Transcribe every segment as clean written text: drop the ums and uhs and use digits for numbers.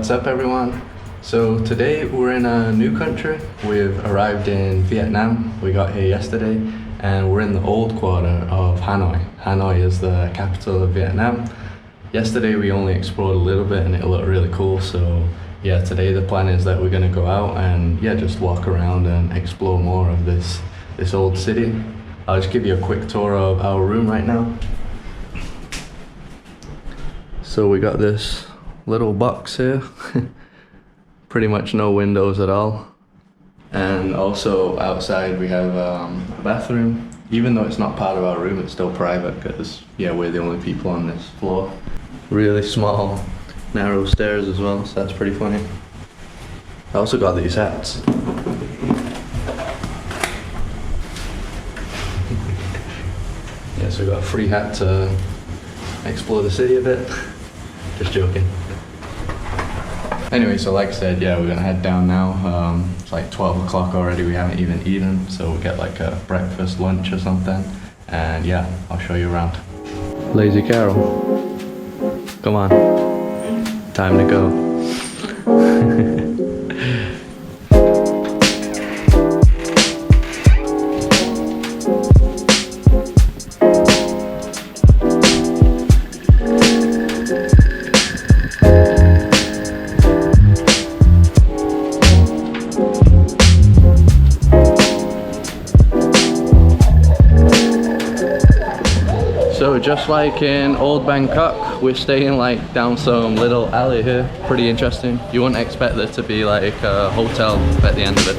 What's up everyone? So today we're in a new country. We've arrived in Vietnam. We got here yesterday and we're in the old quarter of Hanoi. Hanoi is the capital of Vietnam. Yesterday we only explored a little bit and it looked really cool, so yeah, today the plan is that we're gonna go out and yeah, just walk around and explore more of this old city. I'll just give you a quick tour of our room right now. So we got this little box here. Pretty much no windows at all. And also outside we have a bathroom. Even though it's not part of our room, it's still private because yeah, we're the only people on this floor. Really small, narrow stairs as well, so that's pretty funny. I also got these hats. Yeah, so we got a free hat to explore the city a bit. Just joking. Anyway, so like I said, yeah, we're gonna head down now. It's like 12 o'clock already, we haven't even eaten, so we'll get like a breakfast, lunch or something. And yeah, I'll show you around. Lazy Carol, come on, time to go. So just like in old Bangkok, we're staying like down some little alley here. Pretty interesting. You wouldn't expect there to be like a hotel at the end of it.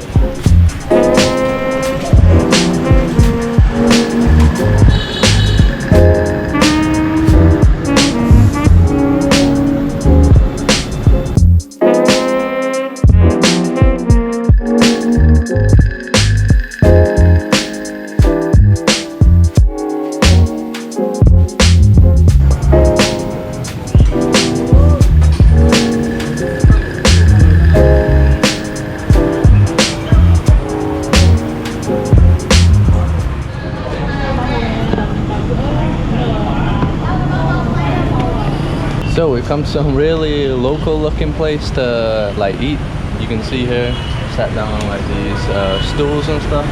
So we've come to some really local looking place to like eat. You can see here, sat down on like these stools and stuff.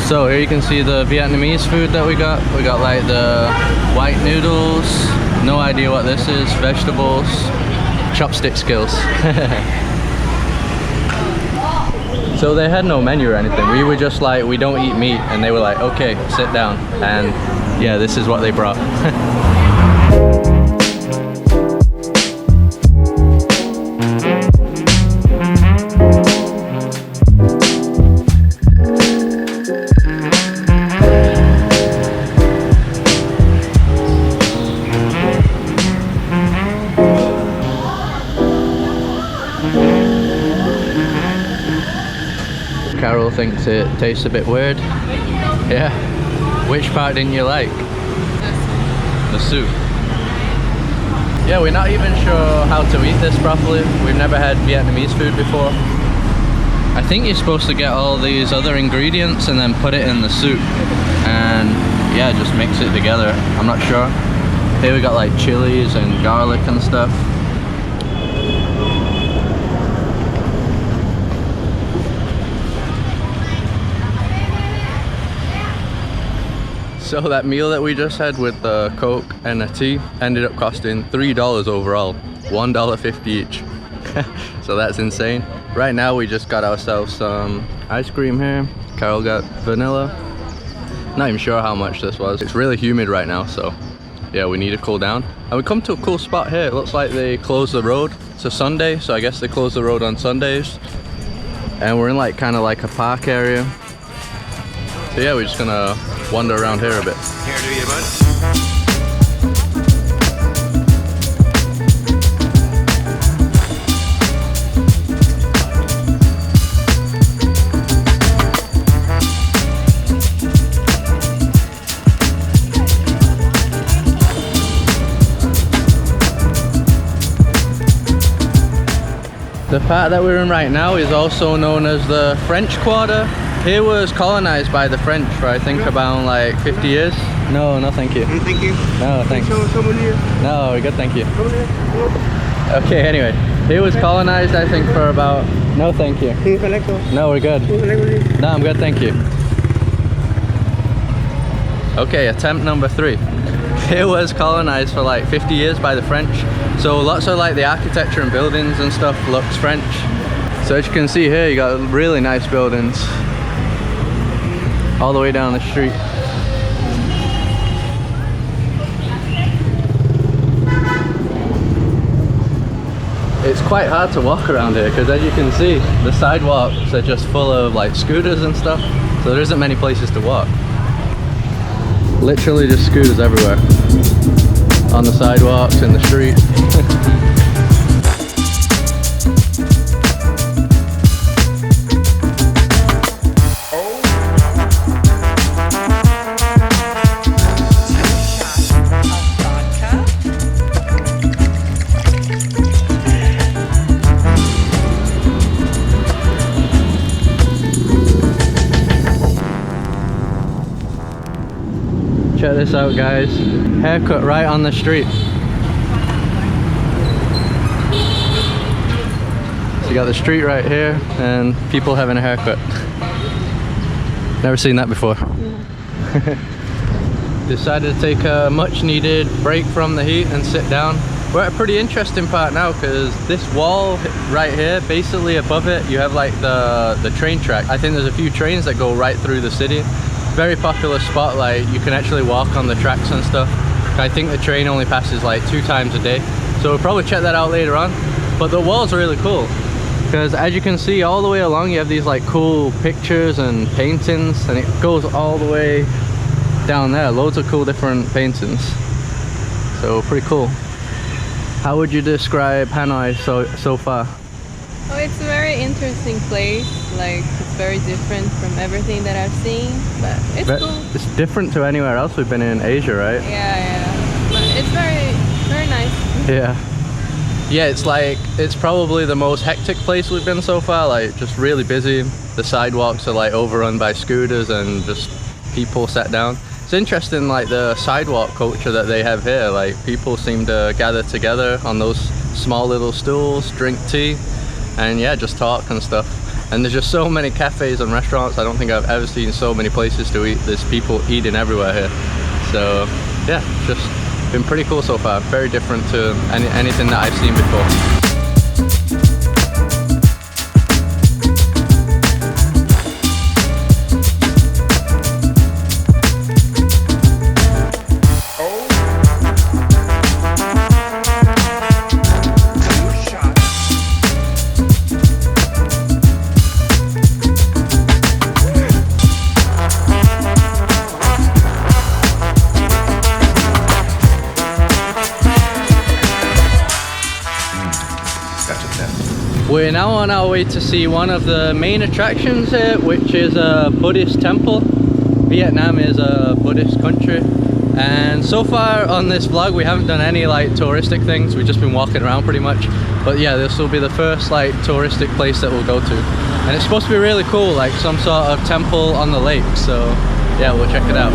So here you can see the Vietnamese food that we got. We got like the white noodles, no idea what this is, vegetables, chopstick skills. So they had no menu or anything. We were just like, we don't eat meat, and they were like, okay, sit down. And yeah, this is what they brought. Carol thinks it tastes a bit weird. Yeah. Which part didn't you like? The soup. Yeah, we're not even sure how to eat this properly. We've never had Vietnamese food before. I think you're supposed to get all these other ingredients and then put it in the soup. And yeah, just mix it together. I'm not sure. Here we got like chilies and garlic and stuff. So that meal that we just had with the Coke and a tea ended up costing $3 overall, $1.50 each. So that's insane. Right now we just got ourselves some ice cream here. Carol got vanilla. Not even sure how much this was. It's really humid right now, so yeah, we need to cool down. And we come to a cool spot here. It looks like they closed the road. It's a Sunday, so I guess they close the road on Sundays. And we're in like kind of like a park area. So yeah, we're just gonna wander around here a bit. Here, do you, bud? The part that we're in right now is also known as the French Quarter. Here was colonized by the French for I think about like 50 years. No, no thank you. Thank you. No, thanks. Someone here? No, we're good, thank you. Someone here? Okay, anyway, it was colonized, I think, for about... No, thank you. No, we're good. No, I'm good, thank you. Okay, attempt number 3. It was colonized for like 50 years by the French. So lots of like the architecture and buildings and stuff looks French. So as you can see here, you got really nice buildings all the way down the street. It's quite hard to walk around here because, as you can see, the sidewalks are just full of like scooters and stuff, so there isn't many places to walk. Literally just scooters everywhere on the sidewalks, in the street. Check this out, guys. Haircut right on the street. So you got the street right here and people having a haircut. Never seen that before. Decided to take a much needed break from the heat and sit down. We're at a pretty interesting part now because this wall right here, basically above it, you have like the train track. I think there's a few trains that go right through the city. Very popular spot, like you can actually walk on the tracks and stuff. I think the train only passes like 2 times a day, so we'll probably check that out later on. But the wall's really cool because, as you can see, all the way along you have these like cool pictures and paintings, and it goes all the way down there. Loads of cool different paintings, so pretty cool. How would you describe Hanoi so far? Oh, it's a very interesting place. Like, it's very different from everything that I've seen, but it's cool. It's different to anywhere else we've been in Asia, right? Yeah. But it's very nice. Yeah, it's probably the most hectic place we've been so far. Like, just really busy. The sidewalks are like overrun by scooters and just people sat down. It's interesting, like the sidewalk culture that they have here. Like, people seem to gather together on those small little stools, drink tea, and yeah, just talk and stuff. And there's just so many cafes and restaurants. I don't think I've ever seen so many places to eat. There's people eating everywhere here. So yeah, just been pretty cool so far. Very different to anything that I've seen before. We're now on our way to see one of the main attractions here, which is a Buddhist temple. Vietnam is a Buddhist country, and so far on this vlog we haven't done any like touristic things. We've just been walking around pretty much, but yeah, this will be the first like touristic place that we'll go to, and it's supposed to be really cool, like some sort of temple on the lake. So yeah, we'll check it out.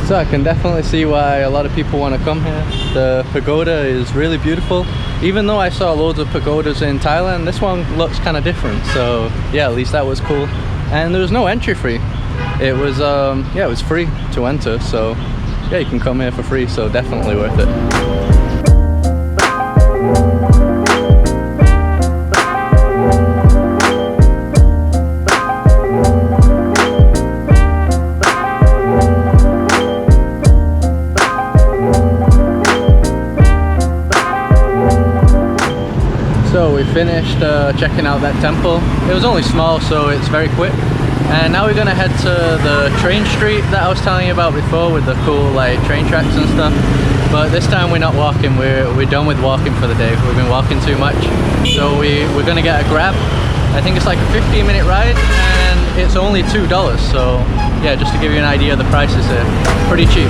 So I can definitely see why a lot of people want to come here. The pagoda is really beautiful. Even though I saw loads of pagodas in Thailand, this one looks kind of different. So yeah, at least that was cool. And there was no entry fee. It was yeah, it was free to enter. So yeah, you can come here for free. So definitely worth it. So we finished checking out that temple. It was only small, so it's very quick. And now we're gonna head to the train street that I was telling you about before, with the cool like train tracks and stuff. But this time we're not walking. We're done with walking for the day. We've been walking too much. So we're gonna get a Grab. I think it's like a 15-minute ride, and it's only $2. So yeah, just to give you an idea of the prices here, pretty cheap.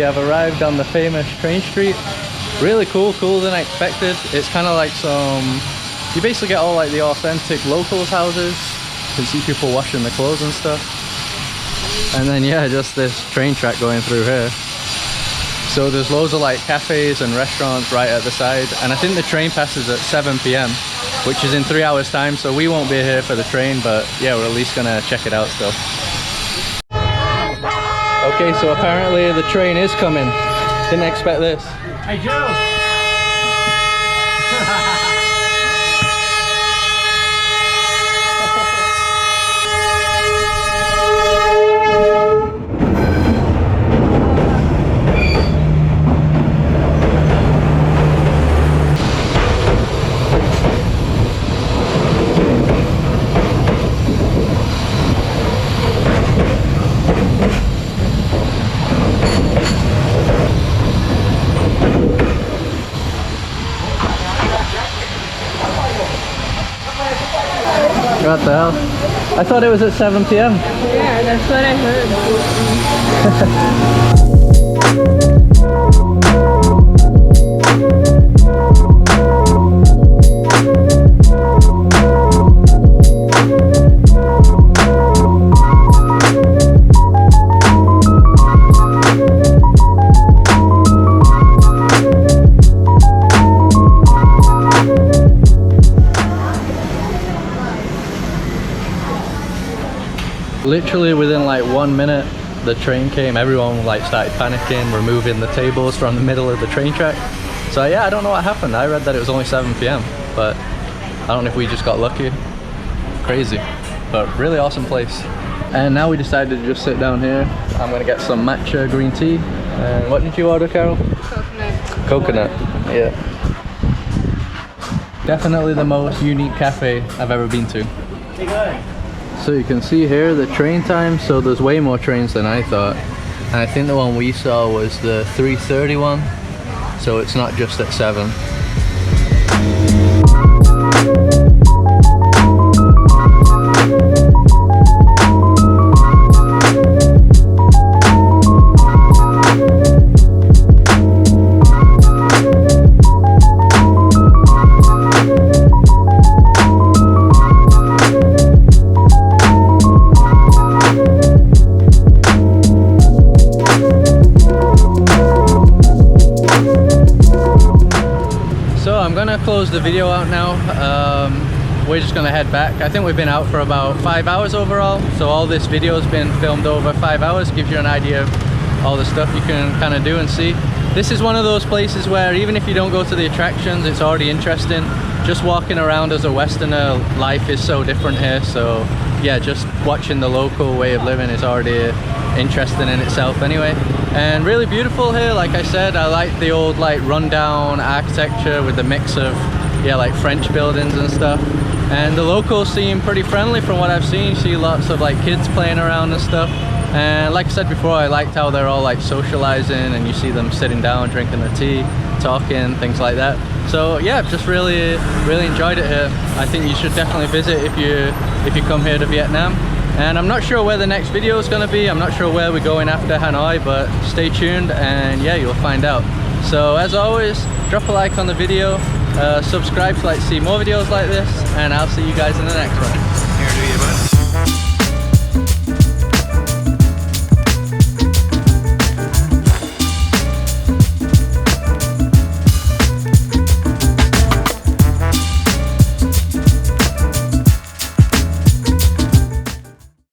have arrived on the famous train street. Really cool, cooler than I expected. It's kind of like you basically get all like the authentic locals houses. You can see people washing their clothes and stuff. And then yeah, just this train track going through here. So there's loads of like cafes and restaurants right at the side. And I think the train passes at 7 p.m, which is in 3 hours time. So we won't be here for the train, but yeah, we're at least gonna check it out still. Okay, so apparently the train is coming. Didn't expect this. Hey Joe! What the hell? I thought it was at 7 p.m. Yeah, that's what I Literally within like 1 minute the train came, everyone like started panicking, removing the tables from the middle of the train track. So yeah, I don't know what happened. I read that it was only 7 p.m, but I don't know if we just got lucky. Crazy, but really awesome place. And now we decided to just sit down here. I'm gonna get some matcha green tea. And what did you order, Carol? Coconut. Coconut, yeah. Definitely the most unique cafe I've ever been to. So you can see here the train time, so there's way more trains than I thought. And I think the one we saw was the 3:30 one, so it's not just at 7. Close the video out now. We're just gonna head back. I think we've been out for about 5 hours overall, so all this video has been filmed over 5 hours. Gives you an idea of all the stuff you can kind of do and see. This is one of those places where even if you don't go to the attractions, it's already interesting. Just walking around as a Westerner, life is so different here. So yeah, just watching the local way of living is already interesting in itself anyway. And really beautiful here. Like I said, I like the old like rundown architecture with the mix of yeah, like French buildings and stuff. And the locals seem pretty friendly from what I've seen. You see lots of like kids playing around and stuff. And like I said before, I liked how they're all like socializing, and you see them sitting down drinking their tea, talking, things like that. So yeah, just really enjoyed it here. I think you should definitely visit if you come here to Vietnam. And I'm not sure where the next video is going to be. I'm not sure where we're going after Hanoi, but stay tuned and yeah, you'll find out. So as always, drop a like on the video, subscribe to see more videos like this, and I'll see you guys in the next one.